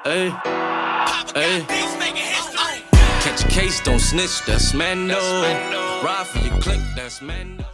Hey, hey. Catch a case, don't snitch, that's Mando. Ride for your click, that's Mando.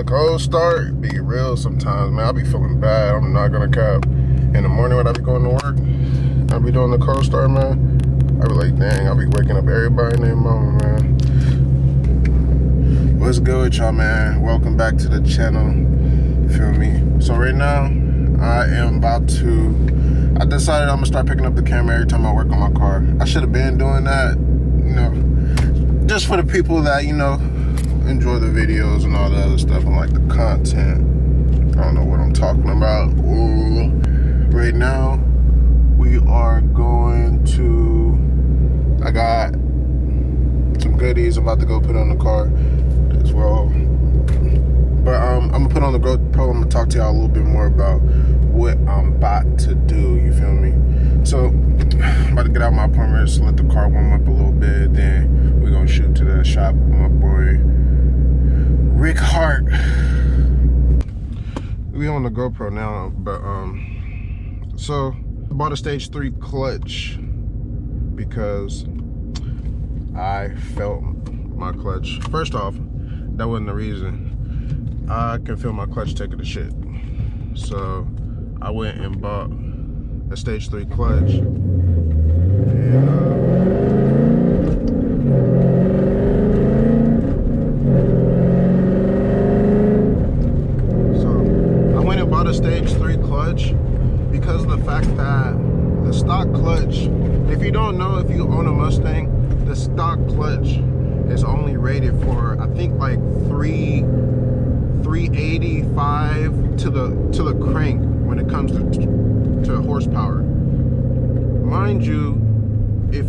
Cold start be real sometimes, man. I be feeling bad. I'm not gonna cap. In the morning when I be going to work, I be doing the cold start, man. I be like, dang, I be waking up everybody in their mama, man. What's good with y'all, man? Welcome back to the channel. You feel me? So right now, I decided I'm gonna start picking up the camera every time I work on my car. I should have been doing that, you know, just for the people that, you know, enjoy the videos and all the other stuff and like the content. I don't know what I'm talking about. Ooh. Right now we are going to, I got some goodies I'm about to go put on the car as well, but I'm gonna put on the GoPro. I'm gonna talk to y'all a little bit more about what I'm about to do, you feel me? So I'm about to get out my apartment, just let the car warm up a little bit, then we're gonna shoot to the shop with my boy Rick Hart. We on the GoPro now, but so I bought a stage 3 clutch because I felt my clutch. First off, that wasn't the reason. I can feel my clutch taking the shit. So I went and bought a stage 3 clutch. And stage 3 clutch because of the fact that the stock clutch, if you don't know, if you own a Mustang, the stock clutch is only rated for, I think, like 385 to the crank when it comes to horsepower. Mind you, if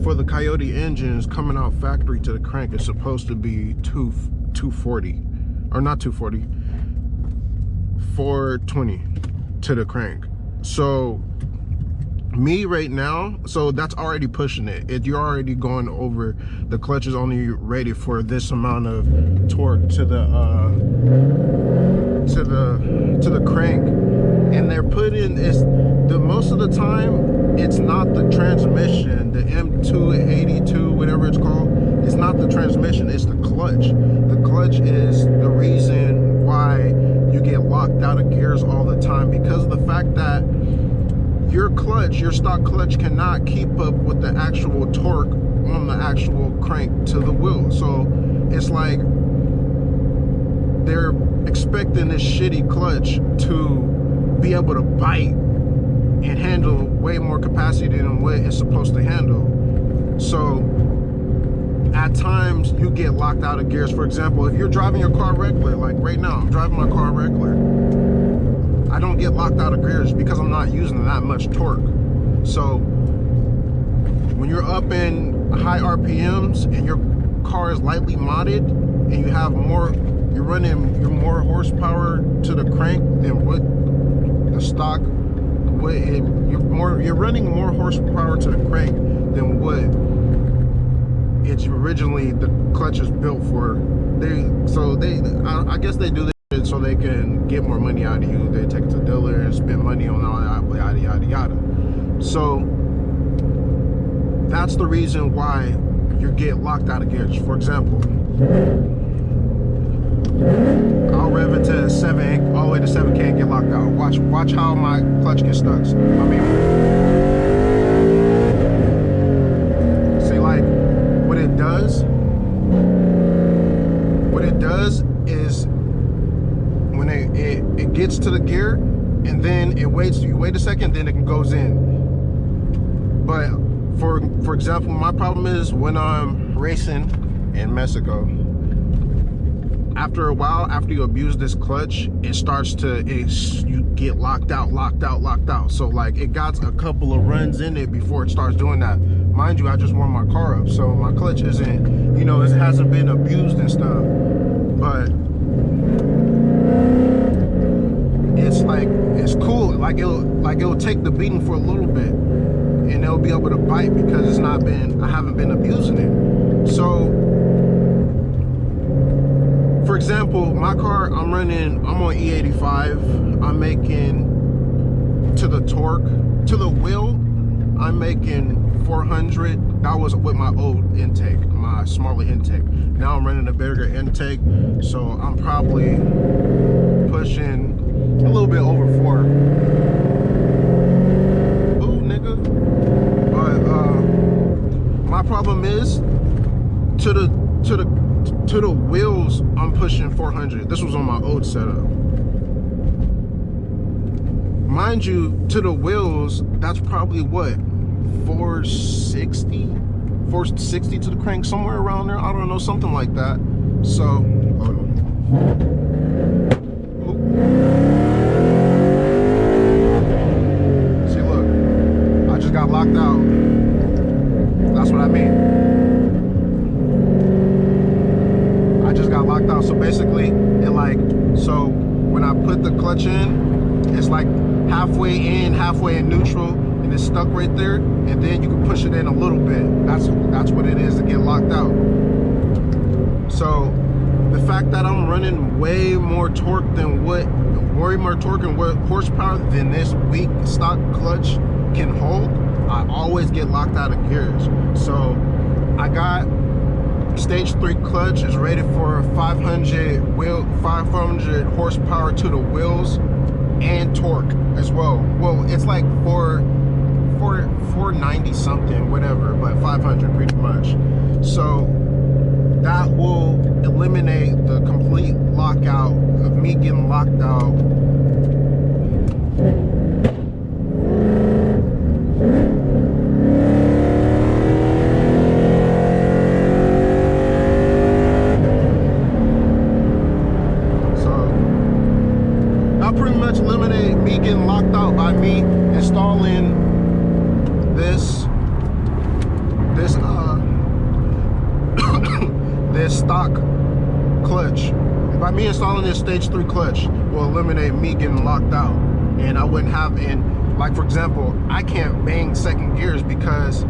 for the Coyote engines coming out factory to the crank, it's supposed to be 240, or not 240, 420 to the crank. So me right now, so that's already pushing it. You're already going over. The clutch is only rated for this amount of torque to the crank, and they're putting most of the time it's not the transmission, the MT82, whatever it's called. It's not the transmission, it's the clutch. The clutch is the reason why you get locked out of gears all the time, because of the fact that your stock clutch cannot keep up with the actual torque on the actual crank to the wheel. So it's like they're expecting this shitty clutch to be able to bite and handle way more capacity than what it's supposed to handle. So at times you get locked out of gears. For example, if you're driving your car regular, like right now I'm driving my car regular, I don't get locked out of gears because I'm not using that much torque. So when you're up in high RPMs and your car is lightly modded and you have you're running more horsepower to the crank than what the stock, you're running more horsepower to the crank than what it's originally the clutch is built for. I guess they do it so they can get more money out of you. They take it to the dealer and spend money on all that, yada yada yada. So that's the reason why you get locked out of gears. For example, I'll rev it to 7, all the way to 7K and get locked out. Watch how my clutch gets stuck. I mean, see, like what it does is when it gets to the gear and then you wait a second, then it goes in. But for example, my problem is when I'm racing in Mexico, after a while, after you abuse this clutch, it starts to, you get locked out. So like it got a couple of runs in it before it starts doing that. Mind you, I just warmed my car up, so my clutch isn't, you know, it hasn't been abused and stuff. But it's like, it's cool. Like it'll take the beating for a little bit, and it'll be able to bite because it's not been, I haven't been abusing it. So, for example, my car, I'm on E85. I'm making, to the torque, to the wheel, I'm making 400. That was with my old intake, my smaller intake. Now I'm running a bigger intake, so I'm probably pushing a little bit over 4. Ooh, nigga. But my problem is to the wheels, I'm pushing 400. This was on my old setup. Mind you, to the wheels, that's probably what, 460 to the crank, somewhere around there. I don't know, something like that. So, hold on. See, look, I just got locked out. That's what I mean. I just got locked out. So basically, it like, so when I put the clutch in, it's like halfway in neutral, and it's stuck right there, and then you can push it in a little bit. That's what it is to get locked out. So the fact that I'm running way more torque and what horsepower than this weak stock clutch can hold, I always get locked out of gears. So I got stage 3 clutch, is rated for 500 horsepower to the wheels and torque as well. Well, it's like 490 something, whatever, but 500 pretty much. So that will eliminate the complete lockout of me getting locked out. Eliminate me getting locked out by me installing this this stock clutch. By me installing this stage 3 clutch will eliminate me getting locked out, and I wouldn't have, and like for example, I can't bang second gears because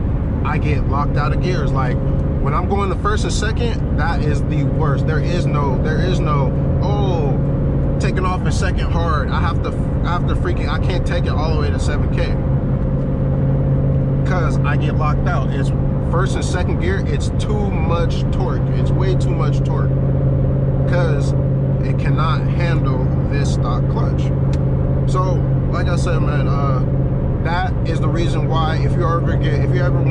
I get locked out of gears. Like when I'm going to first and second, that is the worst. There is no oh, taking off in second hard, I have to freaking, I can't take it all the way to 7K because I get locked out. It's first and second gear, it's too much torque. It's way too much torque because it cannot handle this stock clutch. So like I said, man, that is the reason why if you ever want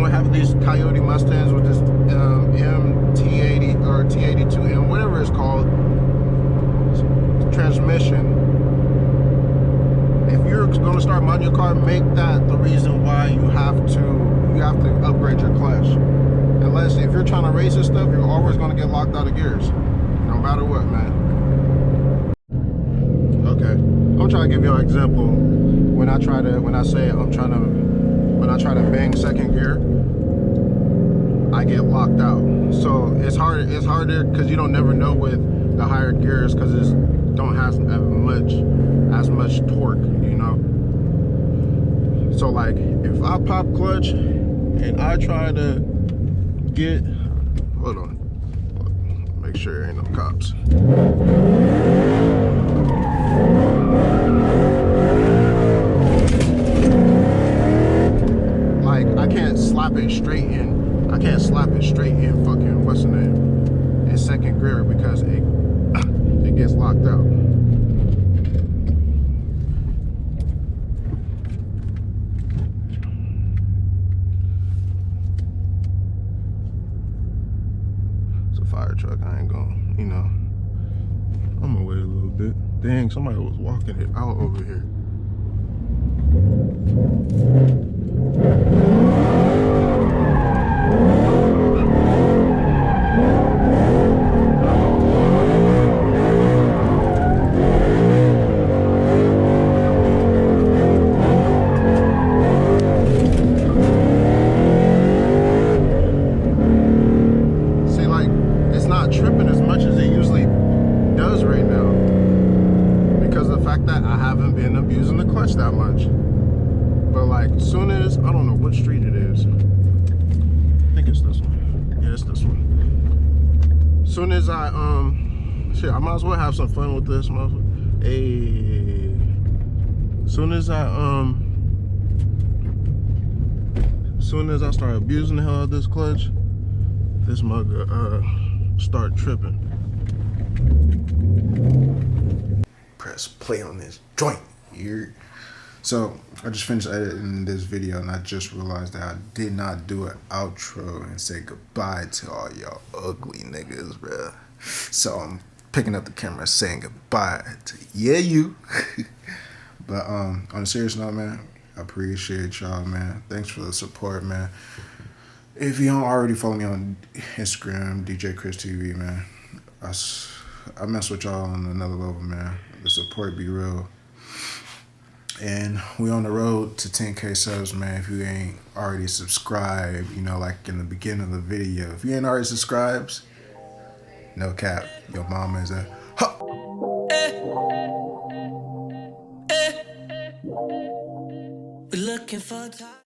to have these Coyote Mustangs with this MT80 or T82M, whatever it's called, transmission, if you're going to start modding your car, make that the reason why you have to upgrade your clutch. Unless if you're trying to race and stuff, you're always going to get locked out of gears, no matter what, man. Okay, I'm trying to give you an example. When I try to bang second gear, I get locked out. So it's harder because you don't never know with the higher gears, because it's don't have as much torque, you know. So like if I pop clutch and I try to get, hold on, make sure there ain't no cops. Like I can't slap it straight in fucking, what's the name, in second gear because it gets locked out. It's a fire truck. I ain't gonna, you know, I'm gonna wait a little bit. Dang, somebody was walking it out over here. much. But like, soon as, I don't know what street it is. I think it's this one. Yeah, it's this one. Soon as I, shit, I might as well have some fun with this motherfucker. Hey. Soon as I start abusing the hell out of this clutch, this mugger start tripping. Press play on this joint here. So I just finished editing this video and I just realized that I did not do an outro and say goodbye to all y'all ugly niggas, bruh. So I'm picking up the camera saying goodbye to you. But on a serious note, man, I appreciate y'all, man. Thanks for the support, man. If you don't already follow me on Instagram, DJ Chris TV, man, I mess with y'all on another level, man. The support be real. And we on the road to 10K subs, man. If you ain't already subscribed, you know, like in the beginning of the video, if you ain't already subscribed, no cap, your mama is a huh. We're looking for time.